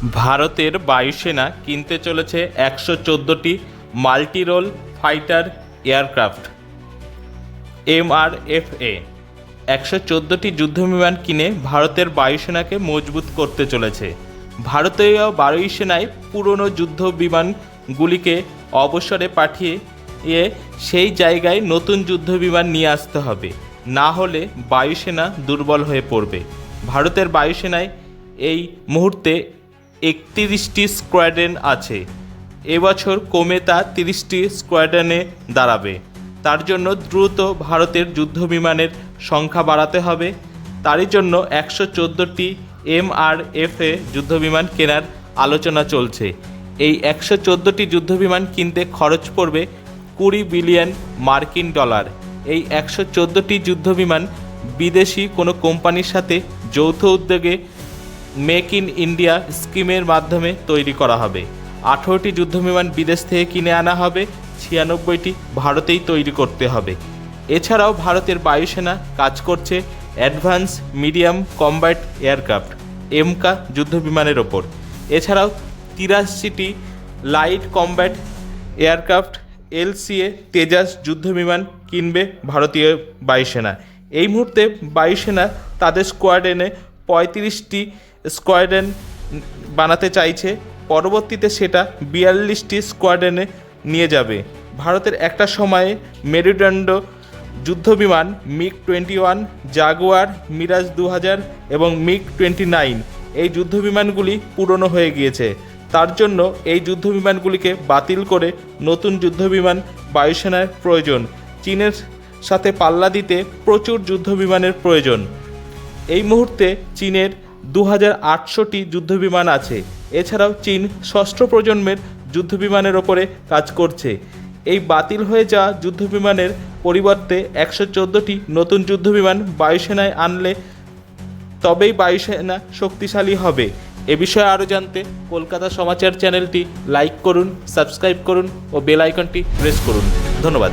ভারতের বায়ুসেনা কিনতে চলেছে 114টি মাল্টিরোল ফাইটার এয়ারক্রাফট MRFA। 114টি যুদ্ধবিমান কিনে ভারতের বায়ুসেনাকে মজবুত করতে চলেছে। ভারতীয় বায়ুসেনায় পুরনো যুদ্ধ বিমানগুলিকে অবসরে পাঠিয়ে সেই জায়গায় নতুন যুদ্ধবিমান নিয়ে আসতে হবে, না হলে বায়ুসেনা দুর্বল হয়ে পড়বে। ভারতের বায়ুসেনায় এই মুহূর্তে 31টি স্কোয়াড্রন আছে। এবছর কমে তা 30টি স্কোয়াড্রনে দাঁড়াবে। তার জন্য দ্রুত ভারতের যুদ্ধবিমানের সংখ্যা বাড়াতে হবে। তারই জন্য 114টি MRFA যুদ্ধবিমান কেনার আলোচনা চলছে। এই 114টি যুদ্ধবিমান কিনতে খরচ পড়বে $20 বিলিয়ন। এই 114টি যুদ্ধবিমান বিদেশি কোনো কোম্পানির সাথে যৌথ উদ্যোগে মেক ইন ইন্ডিয়া স্কিমের মাধ্যমে তৈরি করা হবে। 18টি যুদ্ধবিমান বিদেশ থেকে কিনে আনা হবে, 96টি ভারতেই তৈরি করতে হবে। এছাড়াও ভারতের বায়ুসেনা কাজ করছে advance medium combat aircraft MCA যুদ্ধবিমানের ওপর। এছাড়াও 83টি light combat aircraft LCA Tejas যুদ্ধবিমান কিনবে ভারতীয় বায়ুসেনা। এই মুহূর্তে বায়ুসেনা তাদের স্কোয়াড্রনে 35টি স্কোয়াড্রন বানাতে চাইছে। পরবর্তীতে সেটা 42টি স্কোয়াড্রনে নিয়ে যাবে। ভারতের একটা সময়ে মেরুদণ্ড যুদ্ধবিমান MiG-21, জাগুয়ার, মিরাজ 2000 এবং MiG-29 এই যুদ্ধবিমানগুলি পুরনো হয়ে গিয়েছে। তার জন্য এই যুদ্ধবিমানগুলিকে বাতিল করে নতুন যুদ্ধবিমান বায়ুসেনার প্রয়োজন। চীনের সাথে পাল্লা দিতে প্রচুর যুদ্ধবিমানের প্রয়োজন। এই মুহূর্তে চীনের 2800টি যুদ্ধবিমান আছে। এছাড়াও চীন ষষ্ঠ প্রজন্মের যুদ্ধবিমানের ওপরে কাজ করছে। এই বাতিল হয়ে যাওয়া যুদ্ধবিমানের পরিবর্তে 114টি নতুন যুদ্ধবিমান বায়ুসেনায় আনলে তবেই বায়ুসেনা শক্তিশালী হবে। এ বিষয়ে আরও জানতে কলকাতা সমাচার চ্যানেলটি লাইক করুন, সাবস্ক্রাইব করুন ও বেল আইকনটি প্রেস করুন। ধন্যবাদ।